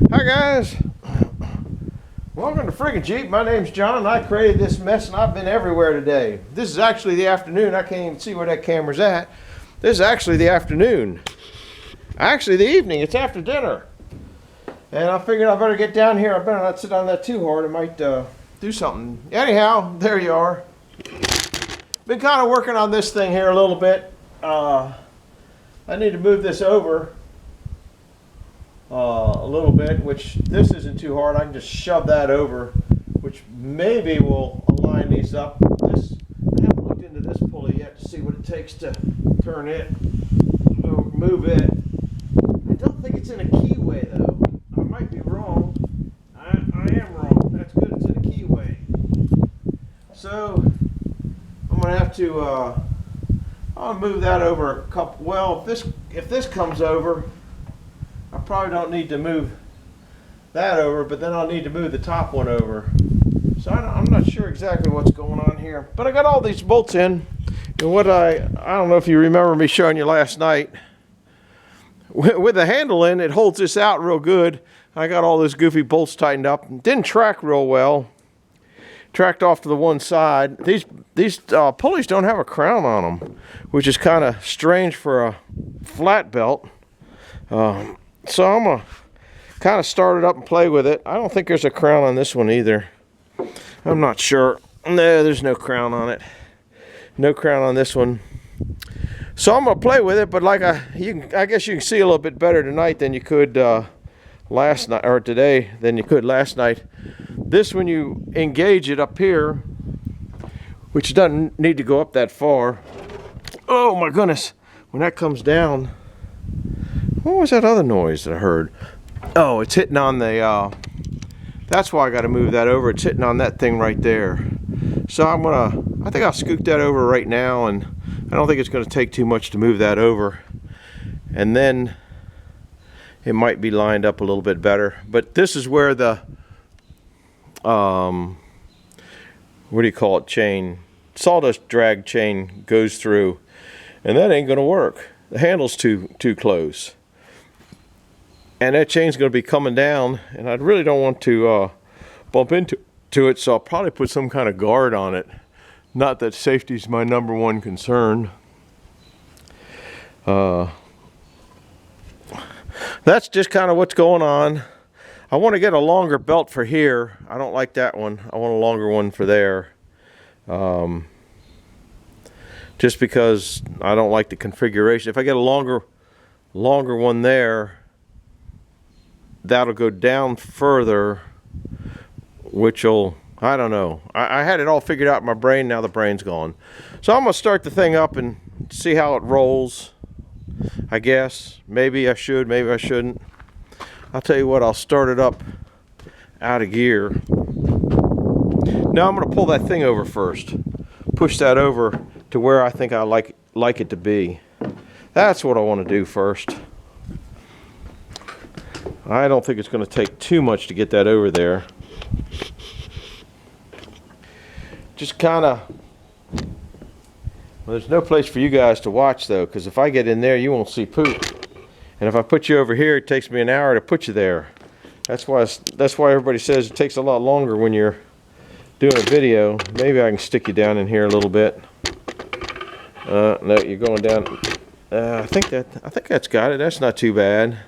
Hi guys, welcome to Friggin' Jeep. My name's John and I created this mess and I've been everywhere today. This is actually the afternoon. I can't even see where that camera's at. This is actually the afternoon. Actually the evening, it's after dinner. And I figured I better get down here. I better not sit on that too hard. It might do something. Anyhow, there you are. Been kind of working on this thing here a little bit. I need to move this over a little bit, which this isn't too hard. I can just shove that over, which maybe will align these up. This, I haven't looked into this pulley yet to see what it takes to turn it, move it. I don't think it's in a keyway though. I might be wrong. I am wrong. That's good. It's in a keyway. So I'm gonna have to I'll move that over a couple. Well, if this comes over, I probably don't need to move that over, but then I'll need to move the top one over. So I'm not sure exactly what's going on here, but I got all these bolts in. And what I don't know if you remember me showing you last night. With the handle in, it holds this out real good. I got all those goofy bolts tightened up. Didn't track real well. Tracked off to the one side. These pulleys don't have a crown on them, which is kind of strange for a flat belt. So I'm going to kind of start it up and play with it. I don't think there's a crown on this one either. I'm not sure. No, there's no crown on it. No crown on this one. So I'm going to play with it, but like I guess you can see a little bit better tonight than you could last night, or today than you could last night. This, when you engage it up here, which doesn't need to go up that far. Oh my goodness, when that comes down, what was that other noise that I heard? Oh, it's hitting on the, that's why I got to move that over. It's hitting on that thing right there. So I think I'll scoot that over right now, and I don't think it's going to take too much to move that over. And then it might be lined up a little bit better. But this is where the, what do you call it, chain, sawdust drag chain goes through. And that ain't going to work. The handle's too close. And that chain's going to be coming down, and I really don't want to bump into it, so I'll probably put some kind of guard on it. Not that safety's my number one concern. That's just kind of what's going on. I want to get a longer belt for here. I don't like that one. I want a longer one for there. Just because I don't like the configuration. If I get a longer one there, that'll go down further, which will, I don't know. I had it all figured out in my brain. Now the brain's gone. So I'm going to start the thing up and see how it rolls, I guess. Maybe I should, maybe I shouldn't. I'll tell you what, I'll start it up out of gear. Now I'm going to pull that thing over first. Push that over to where I think I like it to be. That's what I want to do first. I don't think it's going to take too much to get that over there. Just kind of, well, there's no place for you guys to watch though, because if I get in there, you won't see poop. And if I put you over here, it takes me an hour to put you there. That's why everybody says it takes a lot longer when you're doing a video. Maybe I can stick you down in here a little bit. No, you're going down. I think that's got it. That's not too bad.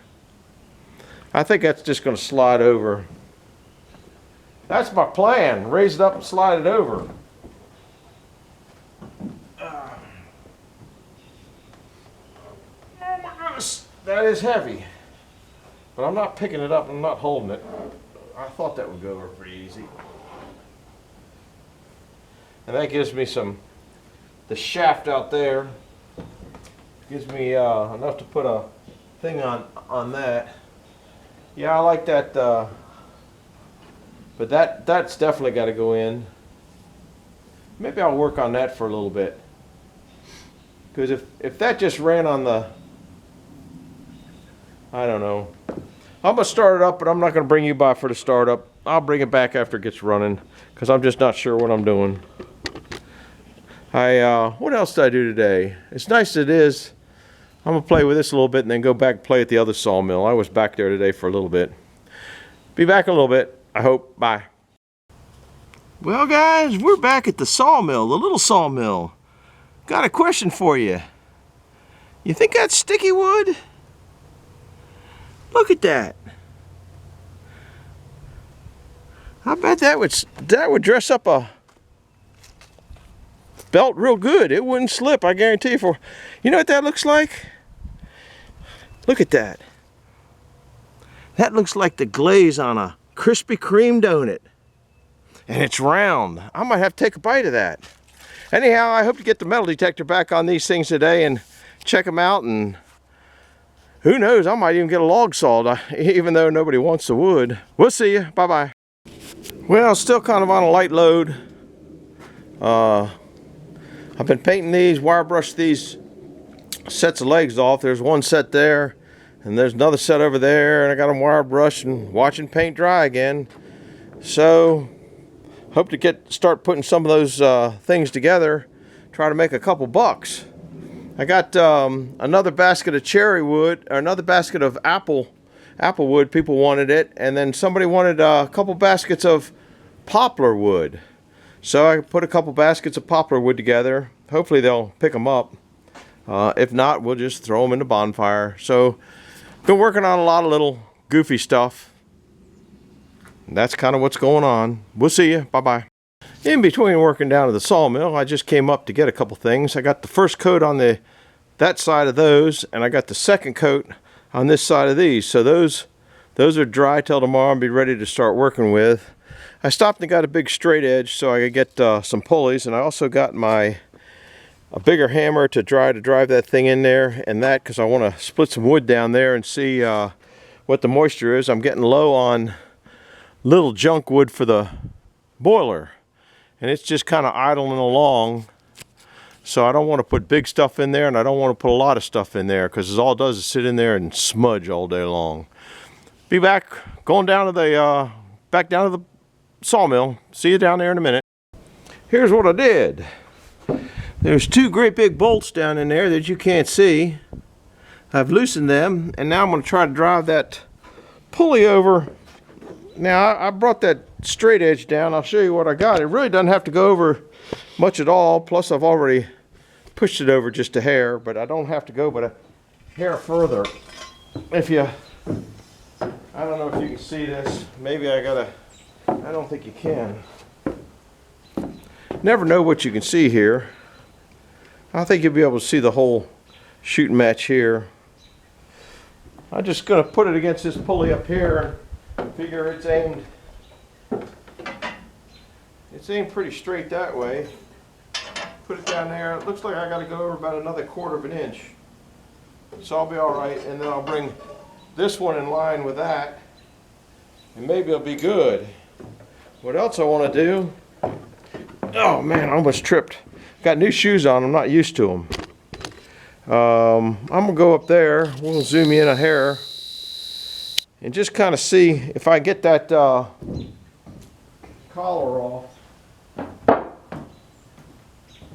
I think that's just going to slide over. That's my plan. Raise it up and slide it over. Oh my goodness, that is heavy. But I'm not picking it up. I'm not holding it. I thought that would go over pretty easy. And that gives me the shaft out there. Gives me enough to put a thing on that. Yeah, I like that, but that's definitely got to go in. Maybe I'll work on that for a little bit. Because if that just ran on the, I don't know. I'm going to start it up, but I'm not going to bring you by for the startup. I'll bring it back after it gets running, because I'm just not sure what I'm doing. What else did I do today? It's nice it is. I'm going to play with this a little bit and then go back and play at the other sawmill. I was back there today for a little bit. Be back in a little bit, I hope. Bye. Well guys, we're back at the sawmill, the little sawmill. Got a question for you. You think that's sticky wood? Look at that. I bet that would dress up a belt real good. It wouldn't slip, I guarantee you. You know what that looks like? Look at that. That looks like the glaze on a Krispy Kreme donut. And it's round. I might have to take a bite of that. Anyhow, I hope to get the metal detector back on these things today and check them out, and who knows, I might even get a log sawed, even though nobody wants the wood. We'll see you. Bye-bye. Well, still kind of on a light load. I've been painting these, wire brushed these sets of legs off. There's one set there, and there's another set over there, and I got them wire brushed and watching paint dry again. So, hope to start putting some of those things together, try to make a couple bucks. I got another basket of cherry wood, or another basket of apple wood. People wanted it, and then somebody wanted a couple baskets of poplar wood. So I put a couple baskets of poplar wood together. Hopefully they'll pick them up. If not, we'll just throw them in the bonfire. So, been working on a lot of little goofy stuff. That's kind of what's going on. We'll see you. Bye-bye. In between working down at the sawmill, I just came up to get a couple things. I got the first coat on that side of those, and I got the second coat on this side of these. So those are dry till tomorrow and be ready to start working with. I stopped and got a big straight edge so I could get some pulleys, and I also got a bigger hammer to drive that thing in there, and that because I want to split some wood down there and see what the moisture is. I'm getting low on little junk wood for the boiler, and it's just kind of idling along, so I don't want to put big stuff in there, and I don't want to put a lot of stuff in there because all it does is sit in there and smudge all day long. Be back going down to the back down to the sawmill. See you down there in a minute. Here's what I did. There's two great big bolts down in there that you can't see. I've loosened them, and now I'm going to try to drive that pulley over. Now, I brought that straight edge down. I'll show you what I got. It really doesn't have to go over much at all. Plus, I've already pushed it over just a hair, but I don't have to go but a hair further. I don't know if you can see this. Maybe I don't think you can. Never know what you can see here. I think you'll be able to see the whole shooting match here. I'm just going to put it against this pulley up here. Figure it's aimed pretty straight that way. Put it down there. It looks like I got to go over about another 1/4 of an inch. So I'll be all right, and then I'll bring this one in line with that, and maybe it'll be good. What else I want to do? Oh man, I almost tripped. Got new shoes on. I'm not used to them. I'm gonna go up there. We'll zoom in a hair and just kind of see if I get that collar off,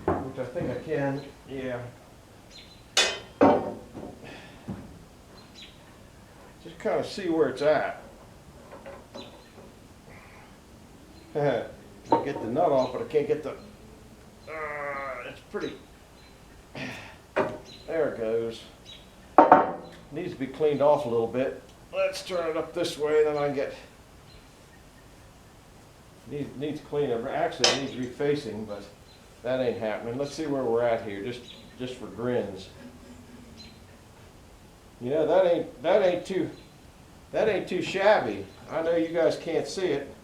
which I think I can. Yeah. Just kind of see where it's at. I get the nut off, but I can't get the. It's pretty. There it goes. Needs to be cleaned off a little bit. Let's turn it up this way, then I can get. Needs cleaning. Actually, it needs refacing, but that ain't happening. Let's see where we're at here, just for grins. Yeah, that ain't too shabby. I know you guys can't see it,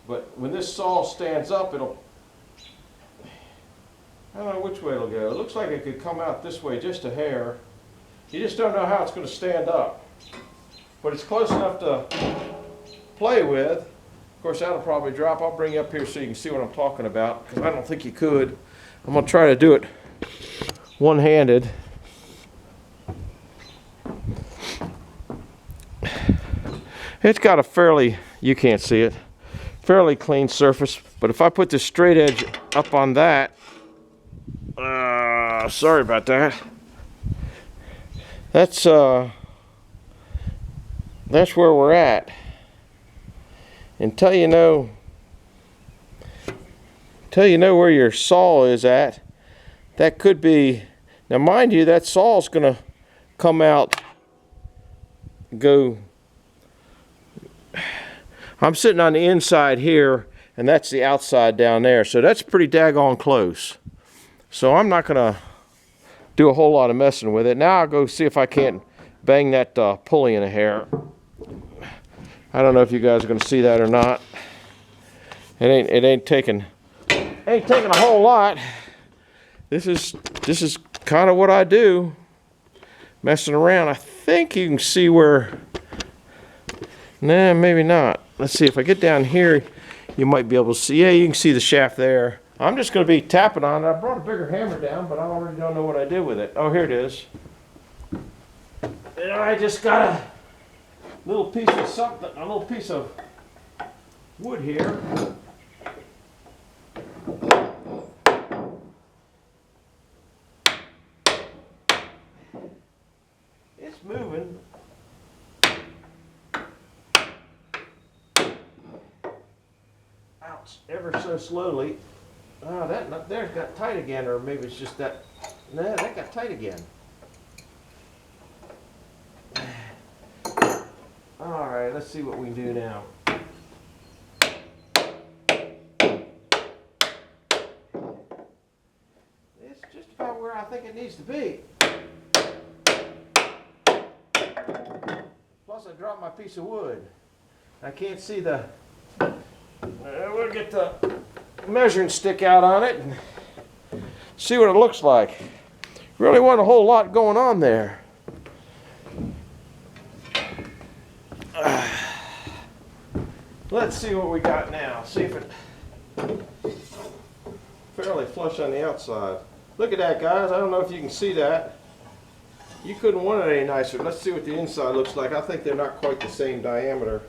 but when this saw stands up, I don't know which way it'll go. It looks like it could come out this way just a hair. You just don't know how it's going to stand up, but it's close enough to play with. Of course, that'll probably drop. I'll bring you up here so you can see what I'm talking about, because I don't think you could. I'm going to try to do it one-handed. It's got a fairly, you can't see it, fairly clean surface, but if I put the straight edge up on that, sorry about that. That's that's where we're at. Until you know where your saw is at, that could be, now mind you, that saw is going to come out, go, I'm sitting on the inside here, and that's the outside down there, so that's pretty daggone close. So I'm not going to do a whole lot of messing with it. Now I'll go see if I can't bang that pulley in a hair. I don't know if you guys are going to see that or not. It ain't taking a whole lot. This is kind of what I do, messing around. I think you can see where, nah, maybe not. Let's see, if I get down here, you might be able to see. Yeah, you can see the shaft there. I'm just going to be tapping on it. I brought a bigger hammer down, but I already don't know what I did with it. Oh, here it is. And I just got a little piece of something, a little piece of wood here. It's moving. Ouch, ever so slowly. Oh, that there got tight again, or maybe it's just that. No, that got tight again. All right, let's see what we can do now. It's just about where I think it needs to be. Plus, I dropped my piece of wood. I can't see the. We'll get the measuring stick out on it and see what it looks like. Really wasn't a whole lot going on there. Let's see what we got now. See if it fairly flush on the outside. Look at that, guys. I don't know if you can see that. You couldn't want it any nicer. Let's see what the inside looks like. I think they're not quite the same diameter.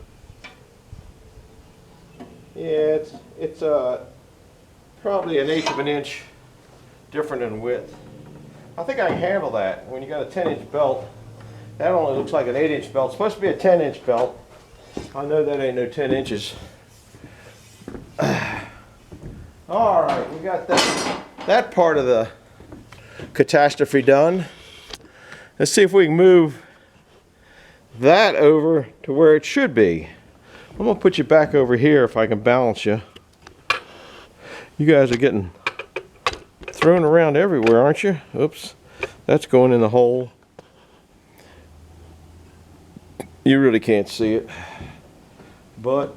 Yeah, it's probably 1/8 of an inch different in width. I think I can handle that. When you got a 10-inch belt, that only looks like an 8-inch belt. It's supposed to be a 10-inch belt. I know that ain't no 10 inches. All right, we got that part of the catastrophe done. Let's see if we can move that over to where it should be. I'm gonna put you back over here if I can balance you. You guys are getting thrown around everywhere, aren't you? Oops, that's going in the hole. You really can't see it, but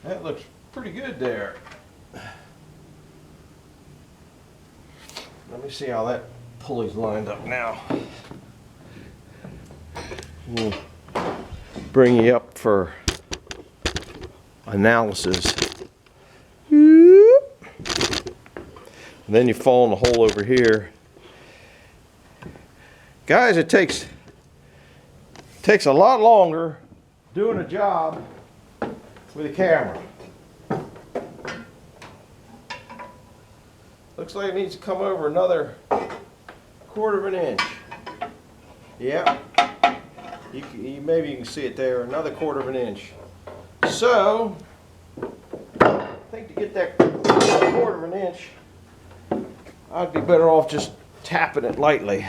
that looks pretty good there. Let me see how that pulley's lined up now. We'll bring you up for analysis. And then you fall in the hole over here. Guys, it takes a lot longer doing a job with a camera. Looks like it needs to come over another 1/4 of an inch. Yeah. Maybe you can see it there, another 1/4 of an inch. So, I think to get that 1/4 of an inch, I'd be better off just tapping it lightly.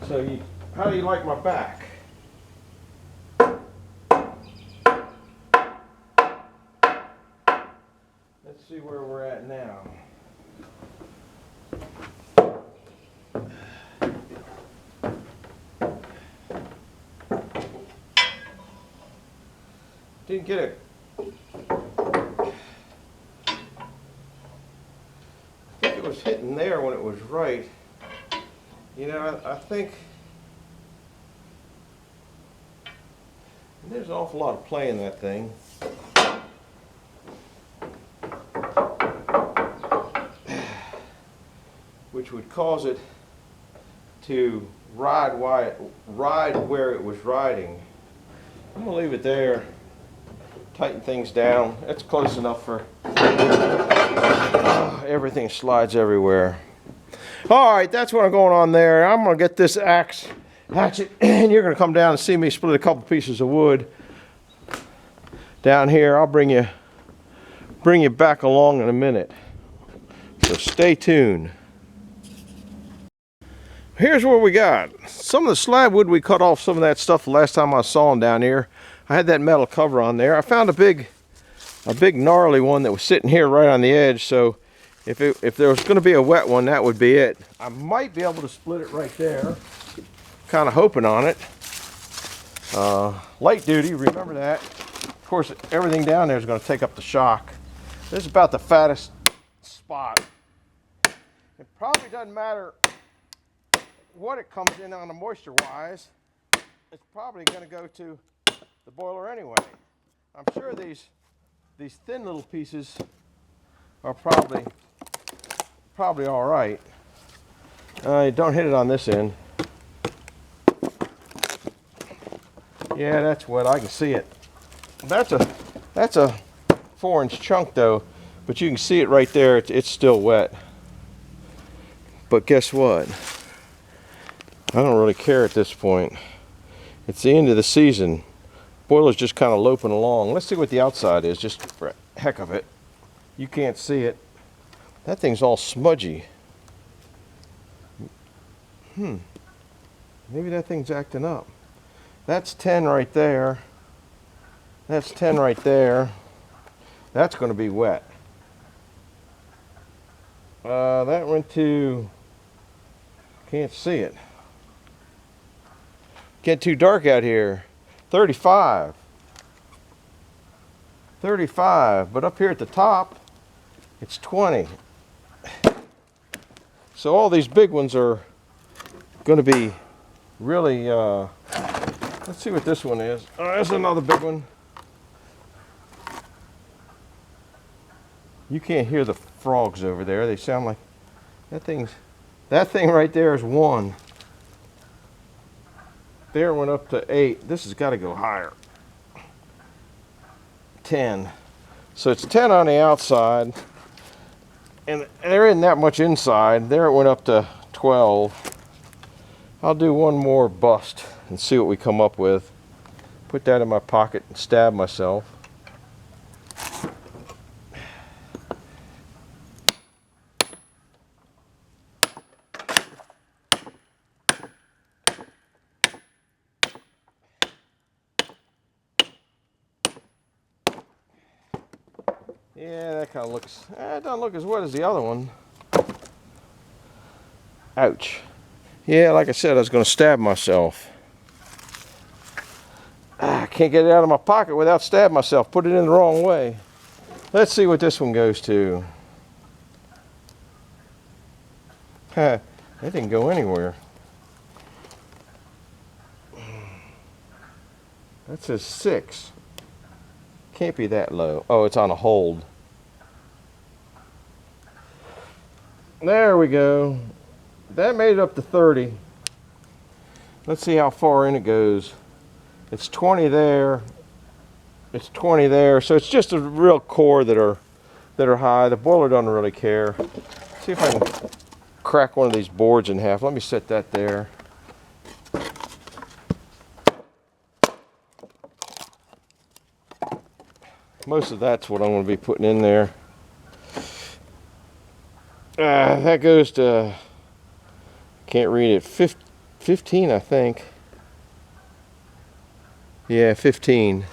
So, how do you like my back? Let's see where we're at now. Didn't get it. I think it was hitting there when it was right. You know, I think there's an awful lot of play in that thing. Which would cause it to ride where it was riding. I'm gonna leave it there. Tighten things down. It's close enough for everything slides everywhere. All right, that's what I'm going on there. I'm gonna get this hatchet, and you're gonna come down and see me split a couple pieces of wood down here. I'll bring you back along in a minute. So stay tuned. Here's what we got. Some of the slab wood, we cut off some of that stuff the last time I was sawing down here. I had that metal cover on there. I found a big gnarly one that was sitting here right on the edge. So if there was going to be a wet one, that would be it. I might be able to split it right there. Kind of hoping on it. Light duty, remember that. Of course, everything down there is going to take up the shock. This is about the fattest spot. It probably doesn't matter what it comes in on the moisture wise. It's probably going to go to the boiler anyway. I'm sure these thin little pieces are probably all right. Don't hit it on this end. Yeah, that's wet. I can see it. That's a 4-inch chunk though, but you can see it right there. It's still wet. But guess what? I don't really care at this point. It's the end of the season. Boiler's just kind of loping along. Let's see what the outside is, just for the heck of it. You can't see it. That thing's all smudgy. Maybe that thing's acting up. That's 10 right there. That's 10 right there. That's going to be wet. That went to... Can't see it. Get too dark out here. 35. 35. But up here at the top, it's 20. So all these big ones are going to be really... let's see what this one is. Oh, there's another big one. You can't hear the frogs over there. They sound like... That thing right there is 1. There went up to 8. This has got to go higher. 10. So it's 10 on the outside. And there isn't that much inside. There it went up to 12. I'll do one more bust and see what we come up with. Put that in my pocket and stab myself. Yeah, that kind of looks, it doesn't look as wet as the other one. Ouch. Yeah, like I said, I was going to stab myself. I can't get it out of my pocket without stabbing myself. Put it in the wrong way. Let's see what this one goes to. It didn't go anywhere. That says 6. Can't be that low. Oh, it's on a hold. There we go. That made it up to 30. Let's see how far in it goes. It's 20 there. It's 20 there. So it's just a real core that are high. The boiler doesn't really care. Let's see if I can crack one of these boards in half. Let me set that there. Most of that's what I'm going to be putting in there. That goes to, can't read it, 15 I think. Yeah, 15.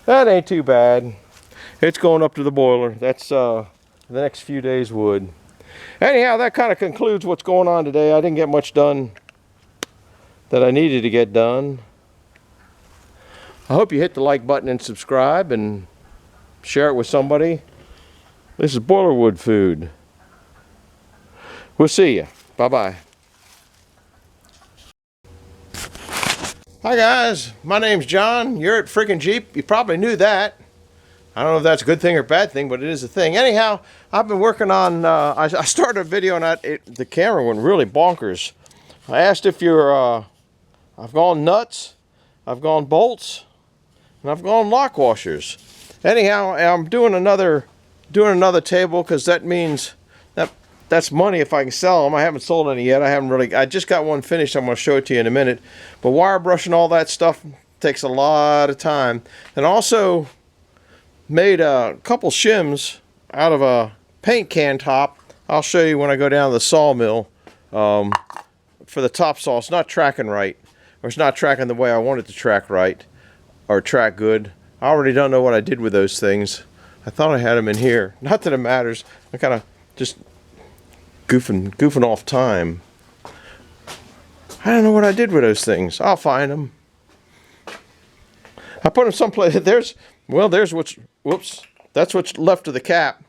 That ain't too bad. It's going up to the boiler. That's the next few days' wood. Anyhow, that kind of concludes what's going on today. I didn't get much done that I needed to get done. I hope you hit the like button and subscribe and share it with somebody. This is boiler wood food. We'll see you. Bye-bye. Hi guys, my name's John. You're at Freaking Jeep. You probably knew that. I don't know if that's a good thing or bad thing, but it is a thing. Anyhow, I've been working on, I started a video and the camera went really bonkers. I asked if you're, I've gone nuts, I've gone bolts, and I've gone lock washers. Anyhow, I'm doing another table because that means that's money if I can sell them. I haven't sold any yet. I just got one finished. I'm going to show it to you in a minute. But wire brushing all that stuff takes a lot of time. And also made a couple shims out of a paint can top. I'll show you when I go down to the sawmill. For the top saw, it's not tracking right, or it's not tracking the way I want it to track right, or track good. I already don't know what I did with those things. I thought I had them in here. Not that it matters. I'm kind of just goofing off time. I don't know what I did with those things. I'll find them. I put them someplace. There's whoops. That's what's left of the cap.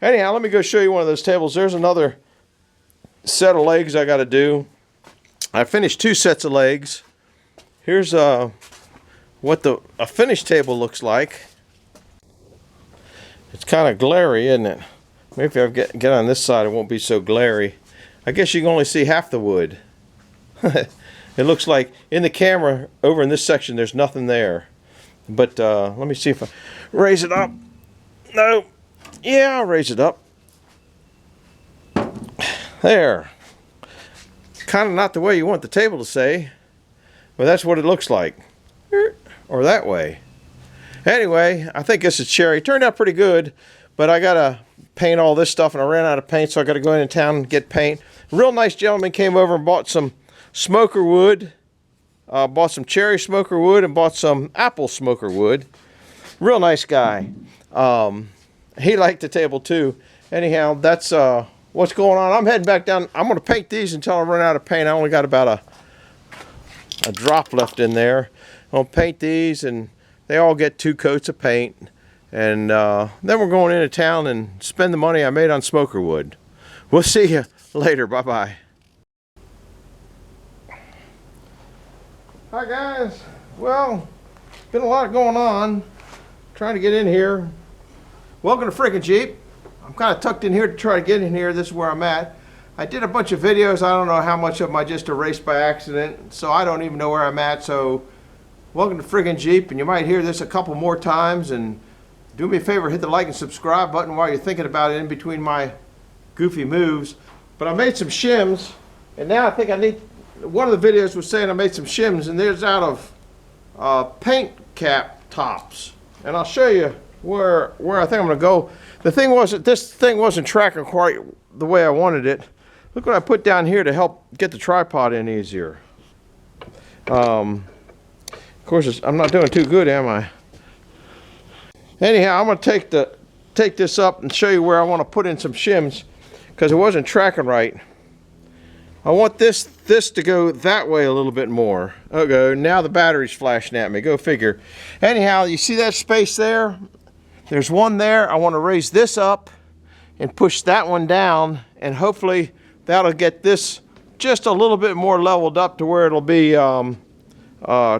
Anyhow, let me go show you one of those tables. There's another set of legs I got to do. I finished 2 sets of legs. Here's what a finished table looks like. It's kind of glary, isn't it? Maybe if I get on this side, it won't be so glary. I guess you can only see half the wood. It looks like in the camera over in this section there's nothing there. But let me see if I raise it up. No. Yeah, I'll raise it up. There. Kind of not the way you want the table to say, but that's what it looks like. Or that way. Anyway, I think this is cherry. It turned out pretty good, but I gotta paint all this stuff and I ran out of paint, so I gotta go into town and get paint. A real nice gentleman came over and bought some smoker wood, bought some cherry smoker wood and bought some apple smoker wood. Real nice guy. He liked the table too. Anyhow, that's what's going on. I'm heading back down. I'm going to paint these until I run out of paint. I only got about a drop left in there. I'll paint these, and they all get 2 coats of paint. And then we're going into town and spend the money I made on smoker wood. We'll see you later. Bye-bye. Hi, guys. Well, been a lot going on. Trying to get in here. Welcome to Freaking Jeep. I'm kind of tucked in here to try to get in here. This is where I'm at. I did a bunch of videos. I don't know how much of them I just erased by accident, so I don't even know where I'm at. So welcome to Freaking Jeep, and you might hear this a couple more times. And do me a favor, hit the like and subscribe button while you're thinking about it in between my goofy moves. But I made some shims, and now I think I need, one of the videos was saying I made some shims, and there's out of paint cap tops. And I'll show you where I think I'm going to go. This thing wasn't tracking quite the way I wanted it. Look what I put down here to help get the tripod in easier. Of course, I'm not doing too good, am I? Anyhow, I'm going to take this up and show you where I want to put in some shims, because it wasn't tracking right. I want this to go that way a little bit more. Okay, now the battery's flashing at me. Go figure. Anyhow, you see that space there? There's one there. I want to raise this up and push that one down, and hopefully that'll get this just a little bit more leveled up to where it'll be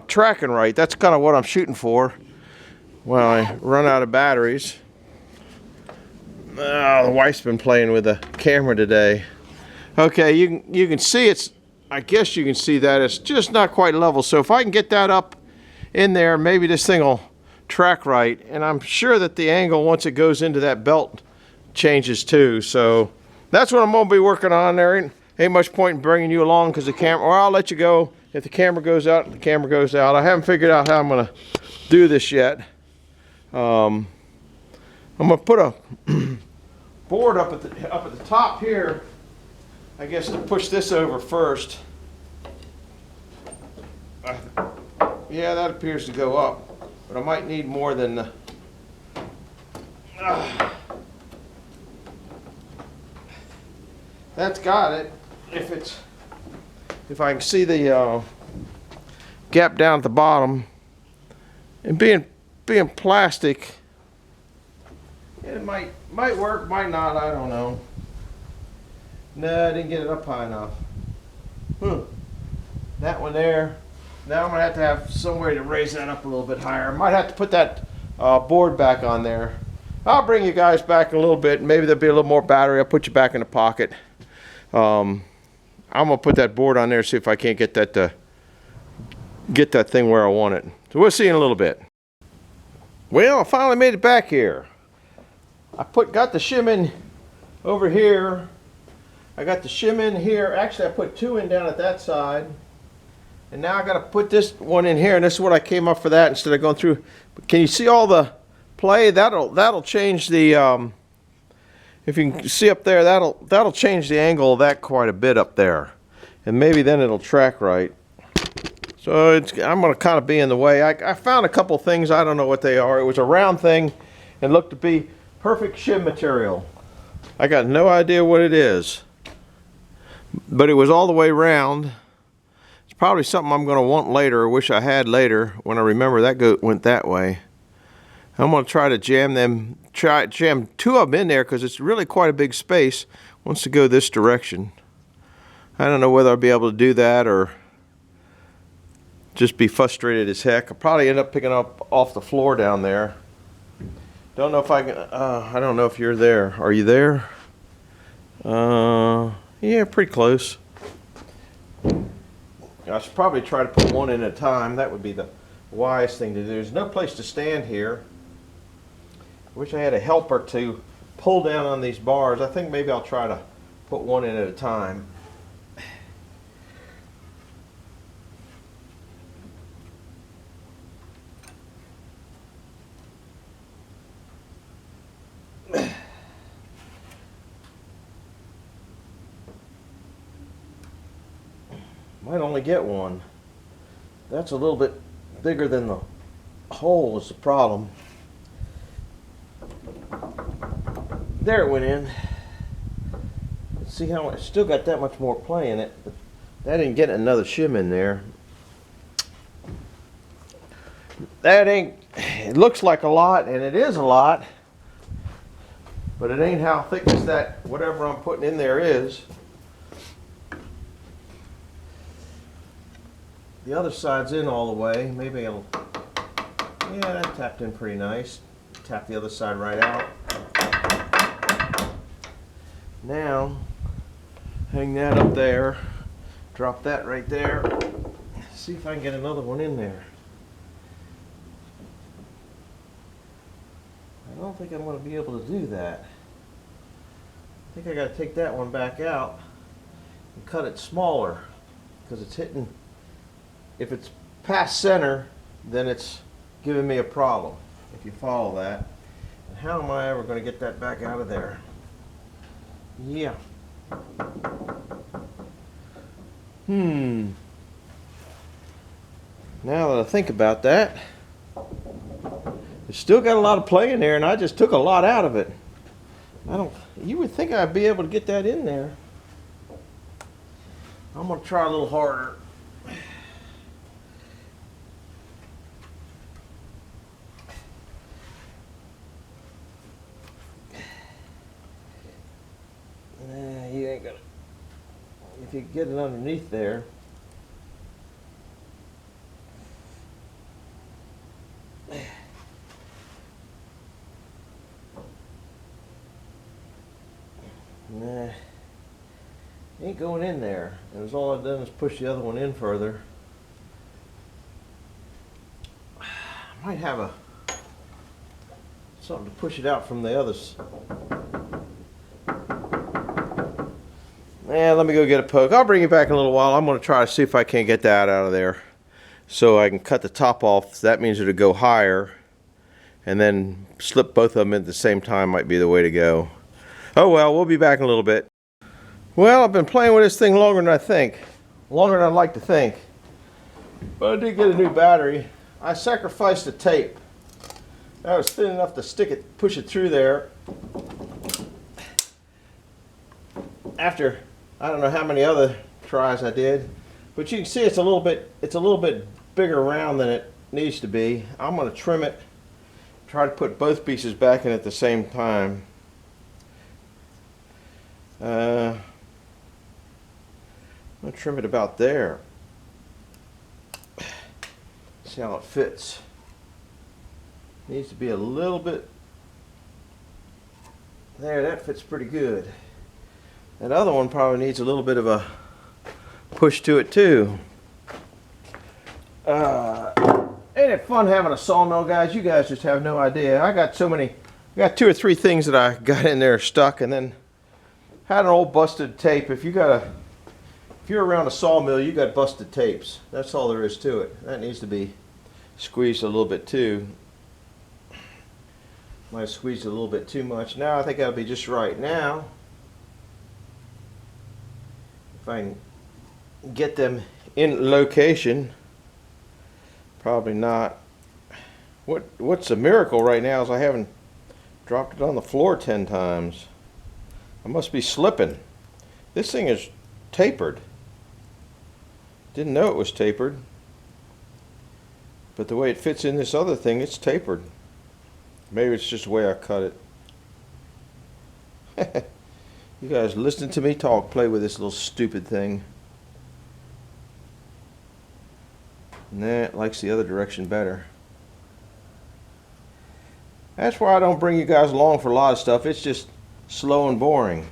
tracking right. That's kind of what I'm shooting for. When I run out of batteries. Oh, the wife's been playing with the camera today. Okay, you can see it's, I guess you can see that it's just not quite level. So if I can get that up in there, maybe this thing will track right. And I'm sure that the angle, once it goes into that belt, changes too. So that's what I'm going to be working on. There ain't much point in bringing you along because the camera, or I'll let you go. If the camera goes out, the camera goes out. I haven't figured out how I'm going to do this yet. I'm going to put a board up at the top here, I guess, to push this over first. Yeah, that appears to go up, but I might need more than the... That's got it. If I can see the gap down at the bottom, and being plastic, it might work, might not, I don't know. No, I didn't get it up high enough. That one there. Now I'm going to have somewhere to raise that up a little bit higher. I might have to put that board back on there. I'll bring you guys back in a little bit. Maybe there'll be a little more battery. I'll put you back in the pocket. I'm gonna put that board on there, see if I can't get that to get that thing where I want it. So we'll see in a little bit. Well, I finally made it back here. I got the shim in over here. I got the shim in here. Actually, I put 2 in down at that side. And now I got to put this one in here, and this is what I came up for that instead of going through. But can you see all the play? That'll change the if you can see up there, that'll change the angle of that quite a bit up there. And maybe then it'll track right. So I'm going to kind of be in the way. I found a couple things, I don't know what they are. It was a round thing and looked to be perfect shim material. I got no idea what it is. But it was all the way round. It's probably something I'm going to want later, or wish I had later, when I remember that went that way. I'm going to try to jam 2 of them in there, because it's really quite a big space. Wants to go this direction. I don't know whether I'll be able to do that or just be frustrated as heck. I'll probably end up picking up off the floor down there. Don't know if I can, I don't know if you're there. Are you there? Yeah, pretty close. I should probably try to put 1 in at a time. That would be the wise thing to do. There's no place to stand here. I wish I had a helper to pull down on these bars. I think maybe I'll try to put 1 in at a time. Might only get 1. That's a little bit bigger than the hole is the problem. There it went in. Let's see how it's still got that much more play in it, but that didn't get another shim in there. That ain't, it looks like a lot, and it is a lot, but it ain't how thick as that whatever I'm putting in there is. The other side's in all the way. Maybe it'll, yeah, that tapped in pretty nice. Tap the other side right out. Now, hang that up there. Drop that right there. See if I can get another one in there. I don't think I'm going to be able to do that. I think I got to take that one back out and cut it smaller, because it's hitting. If it's past center, then it's giving me a problem, if you follow that. And how am I ever going to get that back out of there? Yeah. Now that I think about that, it's still got a lot of play in there, and I just took a lot out of it. You would think I'd be able to get that in there. I'm going to try a little harder. You ain't gonna, if you get it underneath there. Nah, ain't going in there. And as all I've done is push the other one in further. I might have something to push it out from the others. Yeah, let me go get a poke. I'll bring you back in a little while. I'm going to try to see if I can't get that out of there, so I can cut the top off. That means it'll go higher, and then slip both of them at the same time might be the way to go. Oh well, we'll be back in a little bit. Well, I've been playing with this thing longer than I think. Longer than I'd like to think. But I did get a new battery. I sacrificed the tape. That was thin enough to stick it, push it through there. After I don't know how many other tries I did, but you can see it's a little bit bigger round than it needs to be. I'm going to trim it, try to put both pieces back in at the same time. I'm going to trim it about there. See how it fits. Needs to be a little bit there. That fits pretty good. That other one probably needs a little bit of a push to it too. Ain't it fun having a sawmill, guys? You guys just have no idea. I got 2 or 3 things that I got in there stuck, and then had an old busted tape. If you're around a sawmill, you got busted tapes. That's all there is to it. That needs to be squeezed a little bit too. Might have squeezed a little bit too much. Now I think that'll be just right. Now, if I can get them in location, probably not. What's a miracle right now is I haven't dropped it on the floor 10 times. I must be slipping. This thing is tapered. Didn't know it was tapered. But the way it fits in this other thing, it's tapered. Maybe it's just the way I cut it. You guys listen to me talk, play with this little stupid thing. Nah, it likes the other direction better. That's why I don't bring you guys along for a lot of stuff. It's just slow and boring.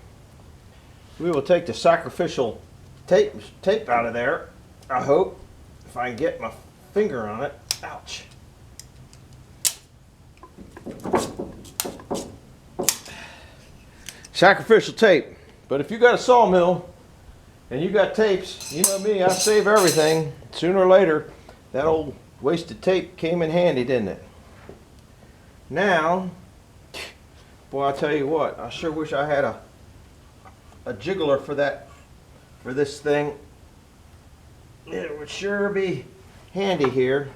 We will take the sacrificial tape out of there, I hope, if I can get my finger on it. Ouch. Sacrificial tape. But if you got a sawmill and you got tapes, you know me, I save everything. Sooner or later, that old wasted tape came in handy, didn't it? Now, boy, I tell you what, I sure wish I had a jiggler for this thing. It would sure be handy here.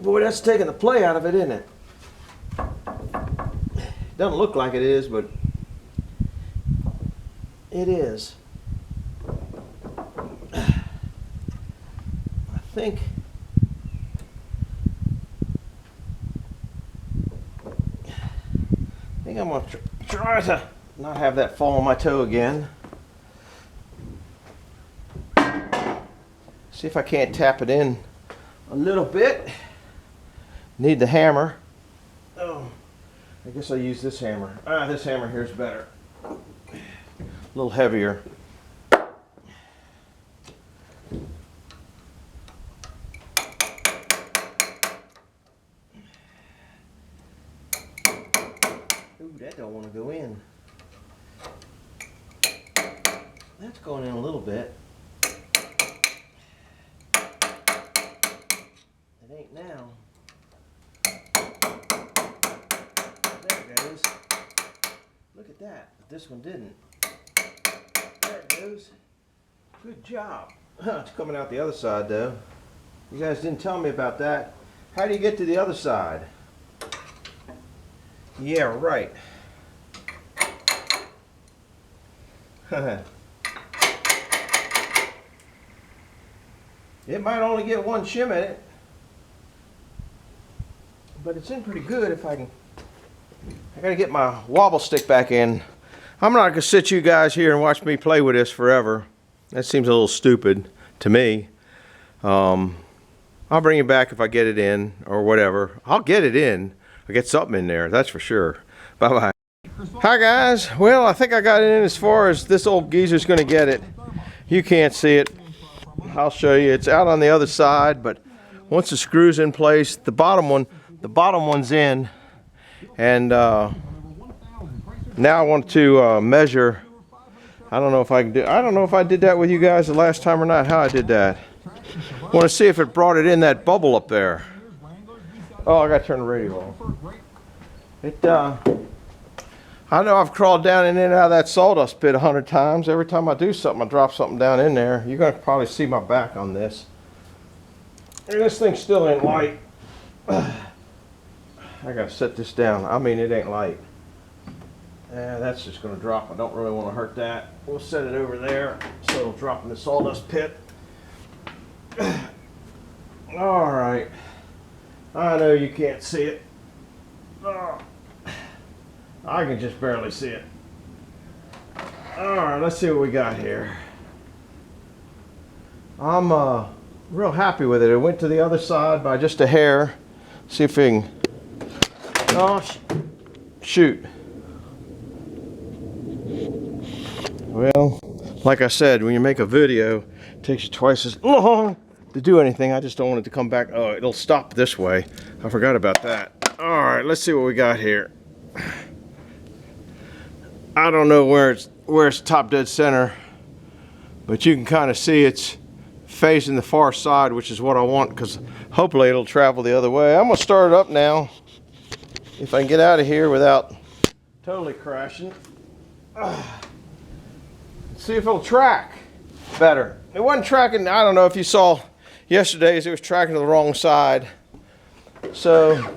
Boy, that's taking the play out of it, isn't it? Doesn't look like it is, but it is. I think I'm going to try to not have that fall on my toe again. See if I can't tap it in a little bit. Need the hammer. Oh, I guess I'll use this hammer. This hammer here is better. A little heavier. Ooh, that don't want to go in. That's going in a little bit. It ain't now. There it goes. Look at that. But this one didn't. There it goes. Good job. It's coming out the other side though. You guys didn't tell me about that. How do you get to the other side? Yeah, right. It might only get one shim in it, but it's in pretty good if I can. I gotta get my wobble stick back in. I'm not gonna sit you guys here and watch me play with this forever. That seems a little stupid to me. I'll bring it back if I get it in or whatever. I'll get it in. I'll get something in there, that's for sure. Bye-bye. Hi guys. Well, I think I got it in as far as this old geezer's gonna get it. You can't see it. I'll show you. It's out on the other side, but once the screw's in place, the bottom one's in, and now I want to measure. I don't know if I can do. I don't know if I did that with you guys the last time or not. How I did that. I want to see if it brought it in that bubble up there. Oh, I got to turn the radio off. I know I've crawled down in and out of that sawdust pit 100 times. Every time I do something, I drop something down in there. You're going to probably see my back on this. And this thing still ain't light. I got to set this down. I mean, it ain't light. That's just going to drop. I don't really want to hurt that. We'll set it over there so it'll drop in the sawdust pit. All right. I know you can't see it. Oh. I can just barely see it. Alright, let's see what we got here. I'm real happy with it. It went to the other side by just a hair. See if we can... Oh, shoot. Well, like I said, when you make a video, it takes you twice as long to do anything. I just don't want it to come back. Oh, it'll stop this way. I forgot about that. All right, let's see what we got here. I don't know where it's top dead center, but you can kind of see it's facing the far side, which is what I want, because hopefully it'll travel the other way. I'm gonna start it up now, if I can get out of here without totally crashing. See if it'll track better. It wasn't tracking. I don't know if you saw yesterday's, it was tracking to the wrong side. So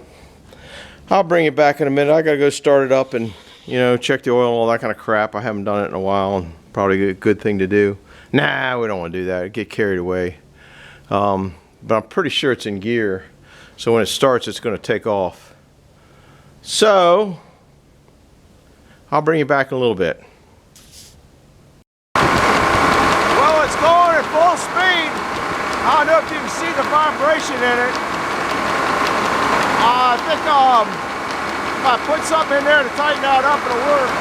I'll bring it back in a minute. I gotta go start it up and, you know, check the oil and all that kind of crap. I haven't done it in a while, and probably a good thing to do. Nah, we don't want to do that. Get carried away. But I'm pretty sure it's in gear. So when it starts, it's going to take off. So I'll bring you back in a little bit. Well, it's going at full speed. I don't know if you can see the vibration in it. I think if I put something in there to tighten that up, it'll work.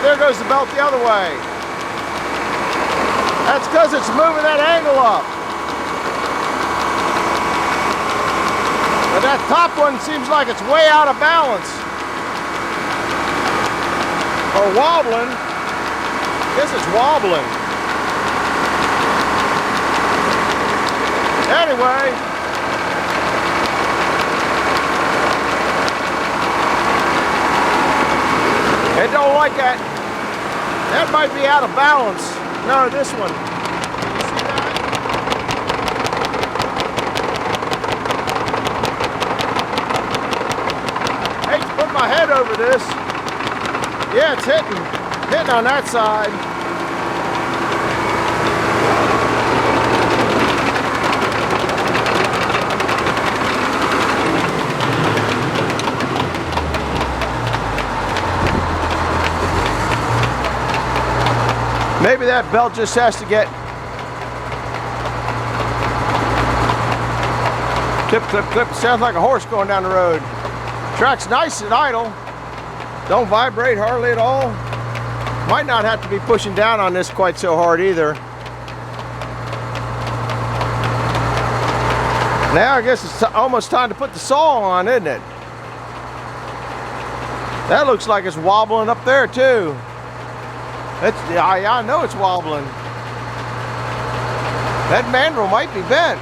There goes the belt the other way. That's because it's moving that angle up. But that top one seems like it's way out of balance. Or wobbling. I guess it's wobbling. Anyway. It don't like that. That might be out of balance. No, this one. See that? I hate to put my head over this. Yeah, it's hitting on that side. Maybe that belt just has to get clip, clip, clip. It sounds like a horse going down the road. Track's nice and idle. Don't vibrate hardly at all. Might not have to be pushing down on this quite so hard either. Now I guess it's almost time to put the saw on, isn't it? That looks like it's wobbling up there too. I know it's wobbling. That mandrel might be bent.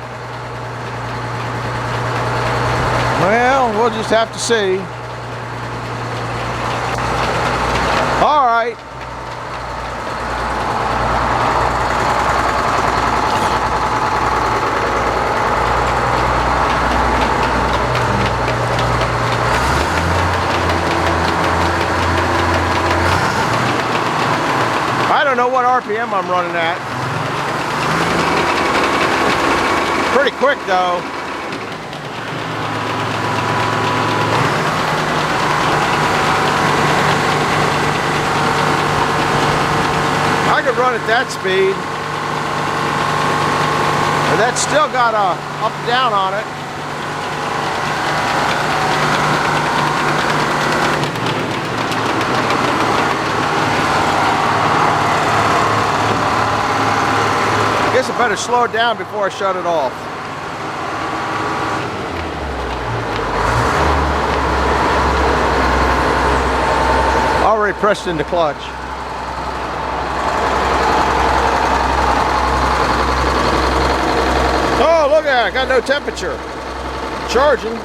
Well, we'll just have to see. All right. I don't know what RPM I'm running at. Pretty quick though. I could run at that speed. But that's still got a up and down on it. I guess I better slow it down before I shut it off. Already pressed into clutch. Oh, look at it, I got no temperature. Charging.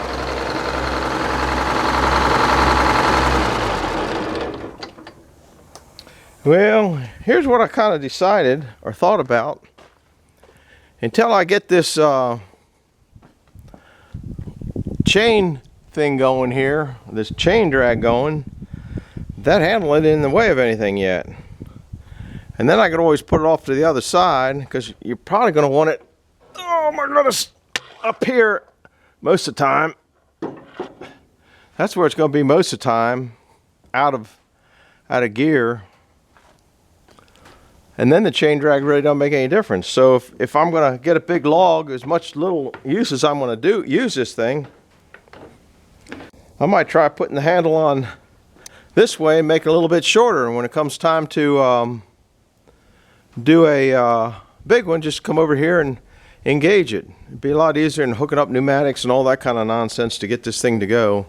Well, here's what I kind of decided or thought about. Until I get this chain thing going here, this chain drag going, that handle ain't in the way of anything yet. And then I could always put it off to the other side, because you're probably going to want it, oh my goodness, up here most of the time. That's where it's going to be most of the time, out of gear. And then the chain drag really don't make any difference. So if I'm gonna get a big log, as much little use as I'm gonna use this thing, I might try putting the handle on this way and make it a little bit shorter. And when it comes time to do a big one, just come over here and engage it. It'd be a lot easier than hooking up pneumatics and all that kind of nonsense to get this thing to go.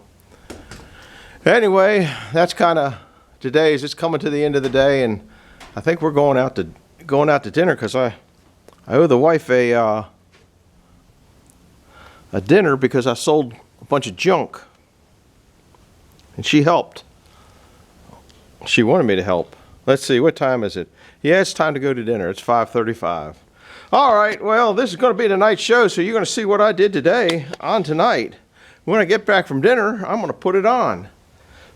Anyway, that's kind of today's. It's coming to the end of the day, and I think we're going out to dinner because I owe the wife a dinner because I sold a bunch of junk, and she helped. She wanted me to help. Let's see, what time is it? Yeah, it's time to go to dinner. It's 5:35. All right, well, this is going to be tonight's show, so you're going to see what I did today on tonight. When I get back from dinner, I'm going to put it on.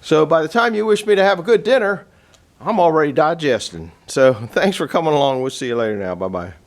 So by the time you wish me to have a good dinner, I'm already digesting. So thanks for coming along. We'll see you later now. Bye-bye.